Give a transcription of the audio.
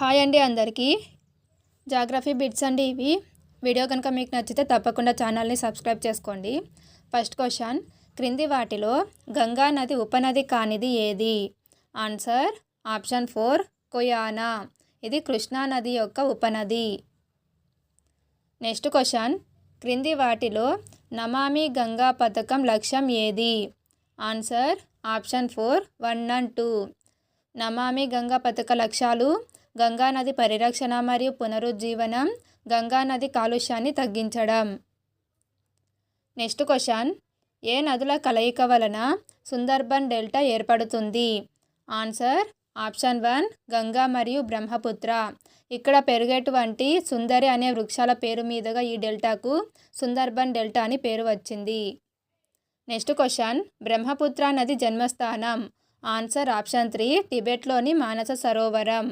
Hi అండి అందరికీ. Geography bits అండి ఇవి. వీడియో కనుక మీకు నచ్చితే తప్పకుండా ఛానల్ని సబ్స్క్రైబ్ చేసుకోండి. ఫస్ట్ క్వశ్చన్, క్రింది వాటిలో గంగా నది ఉపనది కానిది ఏది? Answer option 4 Koyna. ఇది కృష్ణా నది యొక్క ఉపనది. నెక్స్ట్ క్వశ్చన్, క్రింది వాటిలో నమామి గంగా పథకం లక్ష్యం ఏది? Answer option 4 1 and 2. నమామి గంగా పథక లక్ష్యాలు గంగా నది పరిరక్షణ మరియు పునరుజ్జీవనం, గంగా నది కాలుష్యాన్ని తగ్గించడం. నెక్స్ట్ క్వశ్చన్, ఏ నదుల కలయిక వలన సుందర్బన్ డెల్టా ఏర్పడుతుంది? ఆన్సర్ ఆప్షన్ 1 గంగా మరియు బ్రహ్మపుత్ర. ఇక్కడ పెరిగేటువంటి సుందరి అనే వృక్షాల పేరు మీదుగా ఈ డెల్టాకు సుందర్బన్ డెల్టా అని పేరు వచ్చింది. నెక్స్ట్ క్వశ్చన్, బ్రహ్మపుత్ర నది జన్మస్థానం? Answer option 3 టిబెట్లోని Manasa Sarovaram.